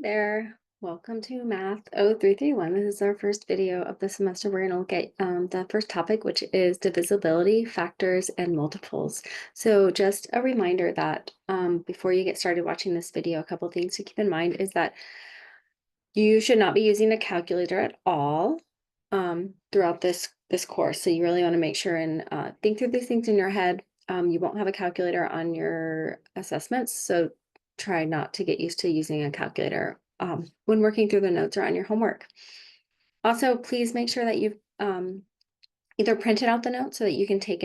There. Welcome to Math 0331. This is our first video of the semester. We're going to look at the first topic, which is divisibility, factors, and multiples. So just a reminder that before you get started watching this video, a couple things to keep in mind is that you should not be using a calculator at all throughout this course. So you really want to make sure and think through these things in your head. You won't have a calculator on your assessments, so try not to get used to using a calculator when working through the notes or on your homework. Also, please make sure that you've either printed out the notes so that you can take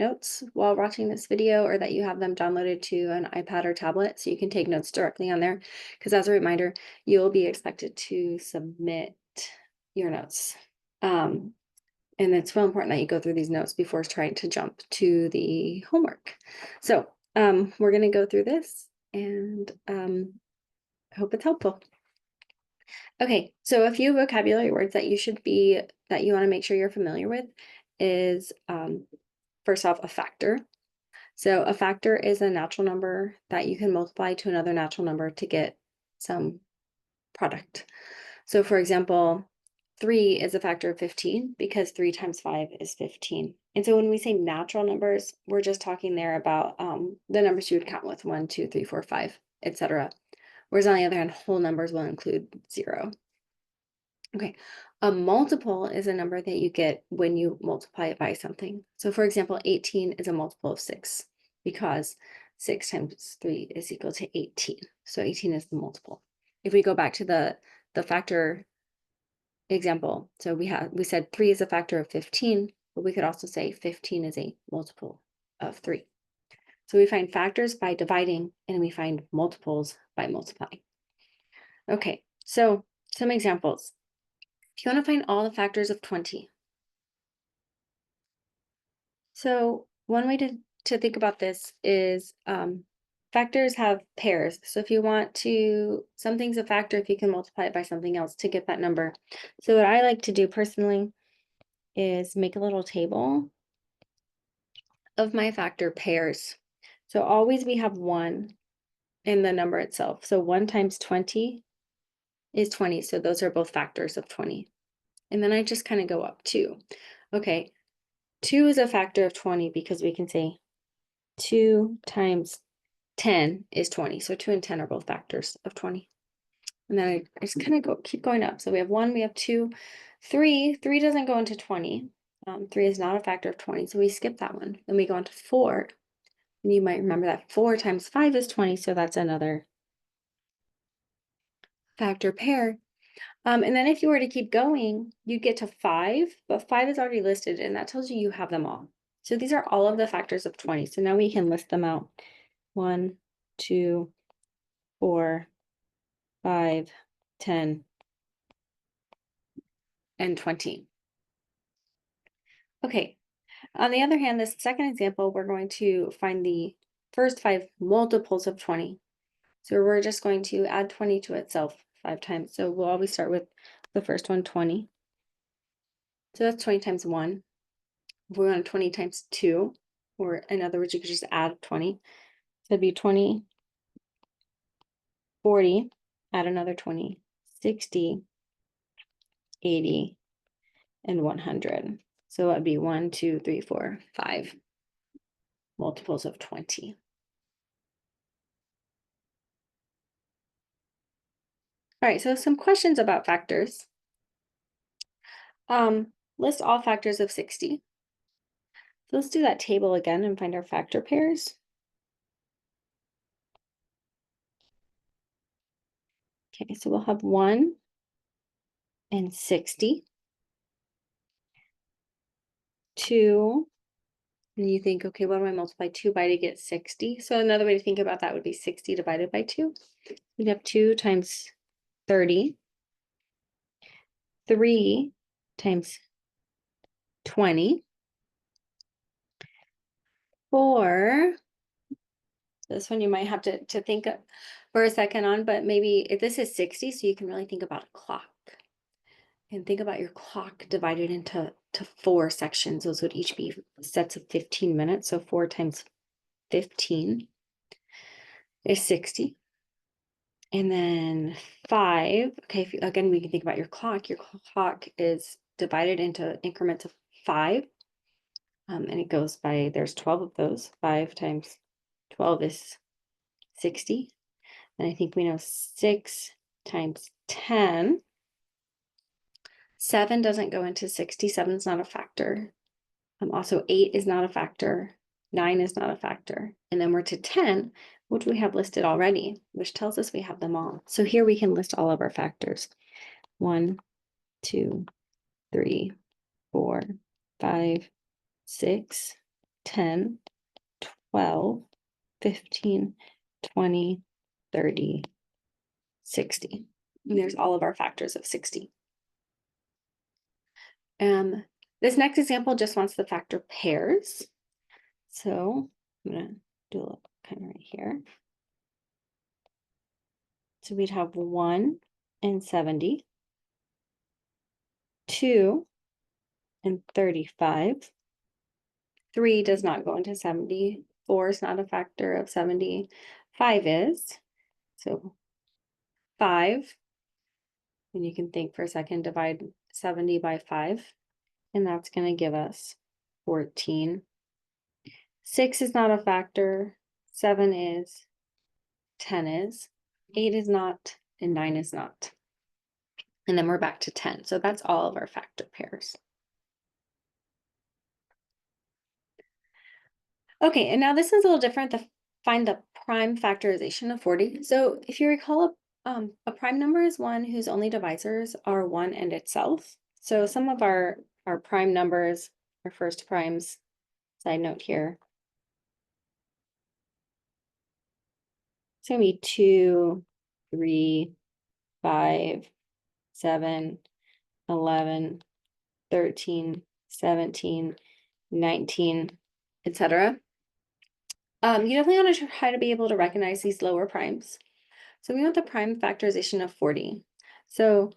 notes while watching this video, or that you have them downloaded to an iPad or tablet so you can take notes directly on there. Because as a reminder, you'll be expected to submit your notes. And it's real important that you go through these notes before trying to jump to the homework. So we're going to go through this, and I hope it's helpful. Okay, so a few vocabulary words that you want to make sure you're familiar with is first off, a factor. So a factor is a natural number that you can multiply to another natural number to get some product. So for example, 3 is a factor of 15 because 3 times 5 is 15. And so when we say natural numbers, we're just talking there about the numbers you would count with 1, 2, 3, 4, 5, etc. Whereas on the other hand, whole numbers will include 0. Okay, a multiple is a number that you get when you multiply it by something. So for example, 18 is a multiple of 6 because 6 times 3 is equal to 18. So 18 is the multiple. If we go back to the factor example, so we said 3 is a factor of 15, but we could also say 15 is a multiple of 3. So we find factors by dividing, and we find multiples by multiplying. Okay, so some examples. If you want to find all the factors of 20. So one way to think about this is factors have pairs. So if you want to, something's a factor if you can multiply it by something else to get that number. So what I like to do personally is make a little table of my factor pairs. So always we have 1 in the number itself. So 1 times 20 is 20. So those are both factors of 20. And then I just kind of go up 2. Okay, 2 is a factor of 20 because we can say 2 times 10 is 20. So 2 and 10 are both factors of 20. And then I just kind of keep going up. So we have 1, we have 2, 3. 3 doesn't go into 20. 3 is not a factor of 20, so we skip that one. Then we go on to 4. And you might remember that 4 times 5 is 20, so that's another factor pair. And then if you were to keep going, you'd get to 5, but 5 is already listed, and that tells you you have them all. So these are all of the factors of 20. So now we can list them out. 1, 2, 4, 5, 10, and 20. Okay, on the other hand, this second example, we're going to find the first 5 multiples of 20. So we're just going to add 20 to itself 5 times. So we'll always start with the first one, 20. So that's 20 times 1. If we want 20 times 2, or in other words, you could just add 20. So it'd be 20, 40, add another 20, 60, 80, and 100. So that'd be 1, 2, 3, 4, 5 multiples of 20. All right, so some questions about factors. List all factors of 60. So let's do that table again and find our factor pairs. Okay, so we'll have 1 and 60. 2, and you think, okay, what do I multiply 2 by to get 60? So another way to think about that would be 60 divided by 2. We'd have 2 times 30. 3 times 20. 4, this one you might have to think of for a second on, but maybe if this is 60, so you can really think about a clock. And think about your clock divided into 4 sections. Those would each be sets of 15 minutes. So 4 times 15 is 60. And then 5, okay, again, we can think about your clock. Your clock is divided into increments of 5. And it goes by, there's 12 of those. 5 times 12 is 60. And I think we know 6 times 10. 7 doesn't go into 60. 7 is not a factor. Also, 8 is not a factor. 9 is not a factor. And then we're to 10, which we have listed already, which tells us we have them all. So here we can list all of our factors. 1, 2, 3, 4, 5, 6, 10, 12, 15, 20, 30, 60. And there's all of our factors of 60. This next example just wants the factor pairs. So I'm going to do a little kind of right here. So we'd have 1 and 70, 2 and 35. 3 does not go into 70. 4 is not a factor of 70. 5 is. So 5, and you can think for a second, divide 70 by 5, and that's going to give us 14. 6 is not a factor. 7 is. 10 is. 8 is not, and 9 is not. And then we're back to 10. So that's all of our factor pairs. Okay, and now this is a little different. Find the prime factorization of 40. So if you recall, a prime number is one whose only divisors are 1 and itself. So some of our prime numbers, our first primes, side note here, it's going to be 2, 3, 5, 7, 11, 13, 17, 19, etc. You definitely want to try to be able to recognize these lower primes. So we want the prime factorization of 40. So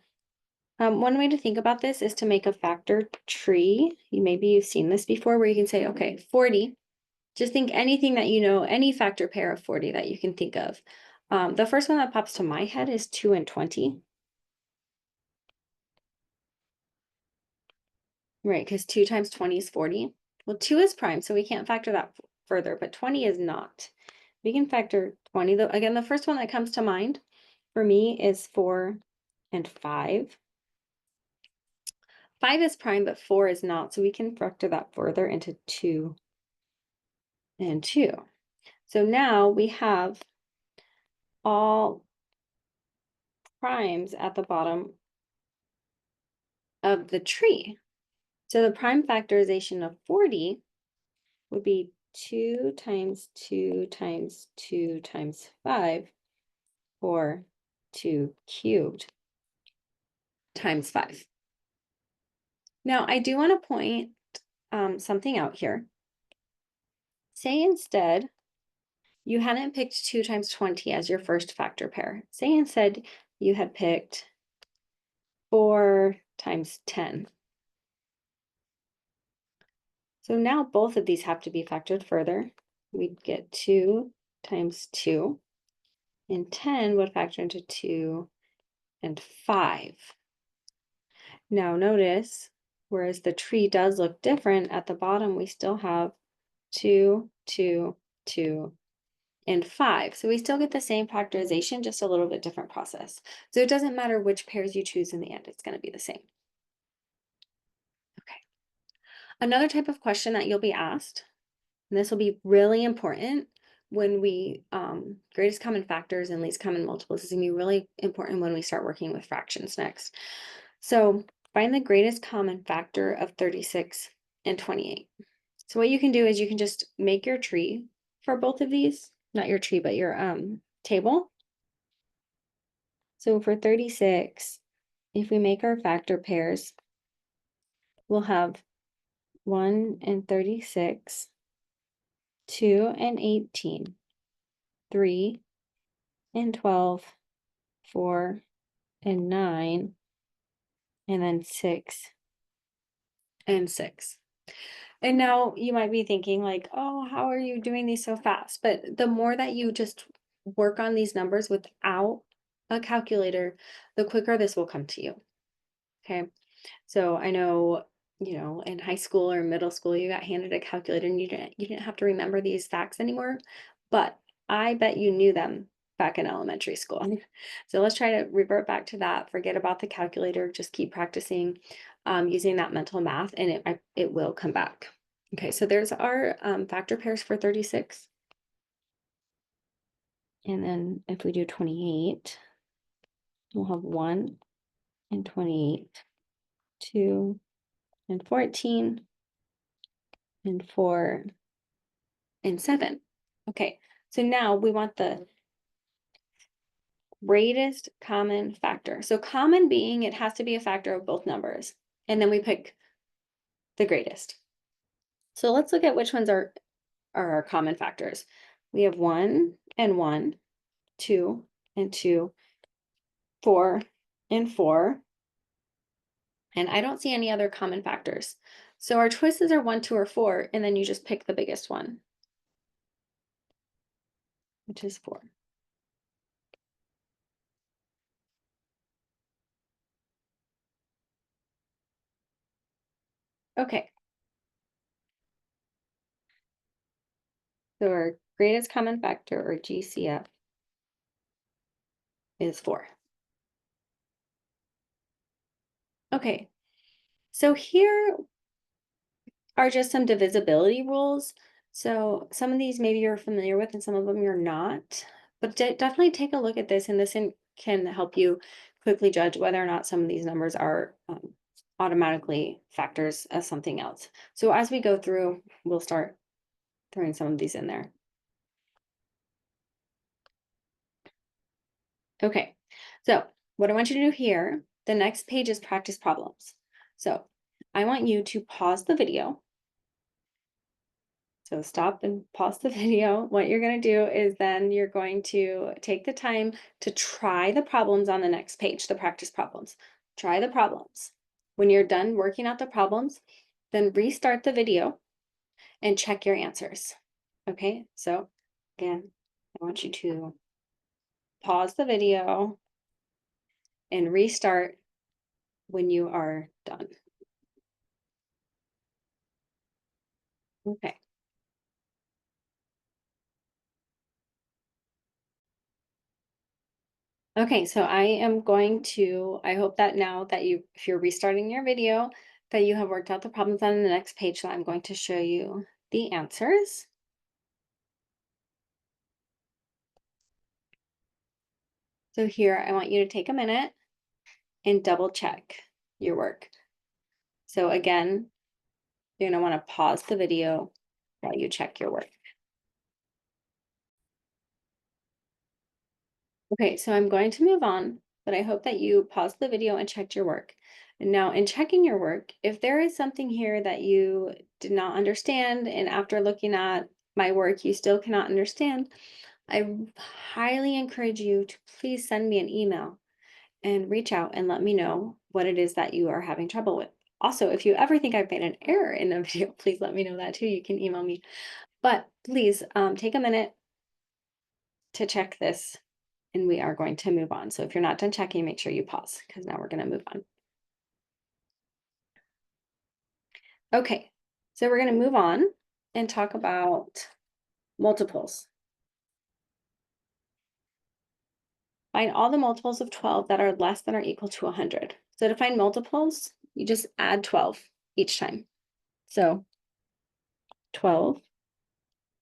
one way to think about this is to make a factor tree. Maybe you've seen this before where you can say, okay, 40, just think anything that you know, any factor pair of 40 that you can think of. The first one that pops to my head is 2 and 20. Right, because 2 times 20 is 40. Well, 2 is prime, so we can't factor that further, but 20 is not. We can factor 20, though. Again, the first one that comes to mind for me is 4 and 5. 5 is prime, but 4 is not, so we can factor that further into 2 and 2. So now we have all primes at the bottom of the tree. So the prime factorization of 40 would be 2 times 2 times 2 times 5, or 2 cubed times 5. Now, I do want to point something out here. Say instead you hadn't picked 2 times 20 as your first factor pair. Say instead you had picked 4 times 10. So now both of these have to be factored further. We'd get 2 times 2, and 10 would factor into 2 and 5. Now notice, whereas the tree does look different, at the bottom we still have 2, 2, 2, and 5. So we still get the same factorization, just a little bit different process. So it doesn't matter which pairs you choose in the end, it's going to be the same. Okay. Another type of question that you'll be asked, and this will be really important when we, greatest common factors and least common multiples is going to be really important when we start working with fractions next. So find the greatest common factor of 36 and 28. So what you can do is you can just make your tree for both of these, not your tree, but your table. So for 36, if we make our factor pairs, we'll have 1 and 36, 2 and 18, 3 and 12, 4 and 9, and then 6 and 6. And now you might be thinking like, oh, how are you doing these so fast? But the more that you just work on these numbers without a calculator, the quicker this will come to you. Okay. So I know, in high school or middle school, you got handed a calculator and you didn't have to remember these facts anymore, but I bet you knew them back in elementary school. So let's try to revert back to that. Forget about the calculator. Just keep practicing using that mental math, and it will come back. Okay, so there's our factor pairs for 36. And then if we do 28, we'll have 1 and 28, 2 and 14, and 4 and 7. Okay, so now we want the greatest common factor. So common being it has to be a factor of both numbers. And then we pick the greatest. So let's look at which ones are our common factors. We have 1 and 1, 2 and 2, 4 and 4. And I don't see any other common factors. So our choices are 1, 2, or 4, and then you just pick the biggest one, which is 4. Okay. So our greatest common factor, or GCF, is 4. Okay, so here are just some divisibility rules. So some of these maybe you're familiar with and some of them you're not, but definitely take a look at this, and can help you quickly judge whether or not some of these numbers are automatically factors of something else. So as we go through, we'll start throwing some of these in there. Okay, so what I want you to do here, the next page is practice problems. So I want you to pause the video. So stop and pause the video. What you're going to do is then you're going to take the time to try the problems on the next page, the practice problems. Try the problems. When you're done working out the problems, then restart the video and check your answers. Okay, so again, I want you to pause the video and restart when you are done. Okay. Okay, so I hope that now that if you're restarting your video, that you have worked out the problems on the next page. So I'm going to show you the answers. So here, I want you to take a minute and double check your work. So again, you're gonna wanna pause the video while you check your work. Okay, so I'm going to move on, but I hope that you paused the video and checked your work. And now in checking your work, if there is something here that you did not understand, and after looking at my work, you still cannot understand, I highly encourage you to please send me an email and reach out and let me know what it is that you are having trouble with. Also, if you ever think I've made an error in a video, please let me know that too. You can email me. But please take a minute to check this, and we are going to move on. So if you're not done checking, make sure you pause, because now we're going to move on. Okay, so we're going to move on and talk about multiples. Find all the multiples of 12 that are less than or equal to 100. So to find multiples, you just add 12 each time. So 12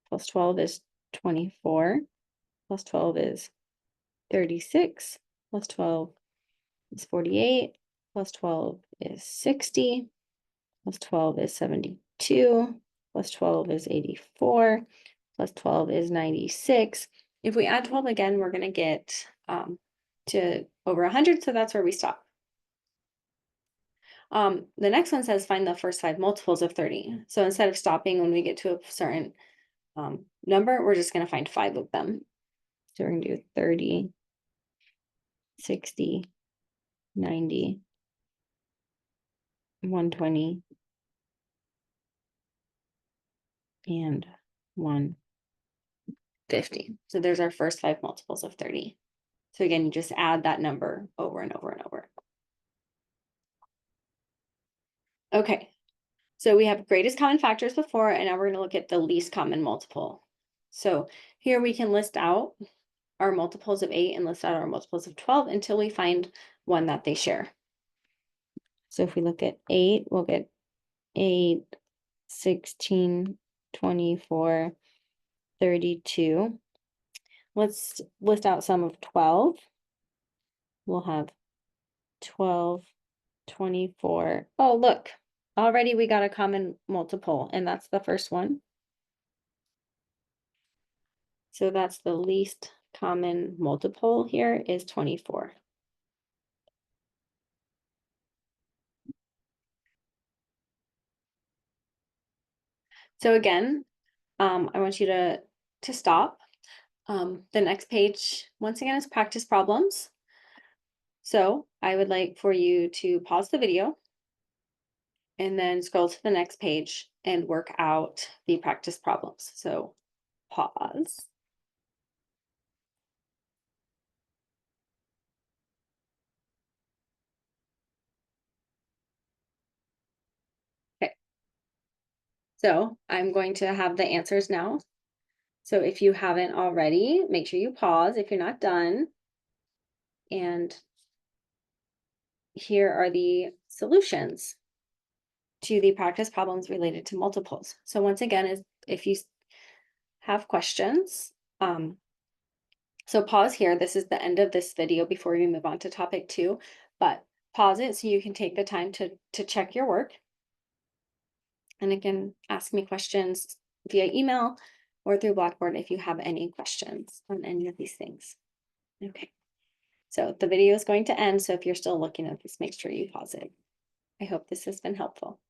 plus 12 is 24, plus 12 is 36, plus 12 is 48, plus 12 is 60, plus 12 is 72, plus 12 is 84, plus 12 is 96. If we add 12 again, we're going to get to over 100, so that's where we stop. The next one says find the first 5 multiples of 30. So instead of stopping when we get to a certain number, we're just going to find 5 of them. So we're going to do 30, 60, 90, 120, and 150. So there's our first 5 multiples of 30. So again, you just add that number over and over and over. Okay, so we have greatest common factors before, and now we're going to look at the least common multiple. So here we can list out our multiples of 8 and list out our multiples of 12 until we find one that they share. So if we look at 8, we'll get 8, 16, 24, 32. Let's list out some of 12. We'll have 12, 24. Oh, look, already we got a common multiple, and that's the first one. So that's the least common multiple here is 24. So again, I want you to stop. The next page, once again, is practice problems. So I would like for you to pause the video and then scroll to the next page and work out the practice problems. So pause. Okay. So I'm going to have the answers now. So if you haven't already, make sure you pause if you're not done. And here are the solutions to the practice problems related to multiples. So once again, if you have questions, so pause here. This is the end of this video before we move on to topic 2, but pause it so you can take the time to check your work. And again, ask me questions via email or through Blackboard if you have any questions on any of these things. Okay, so the video is going to end. So if you're still looking at this, make sure you pause it. I hope this has been helpful.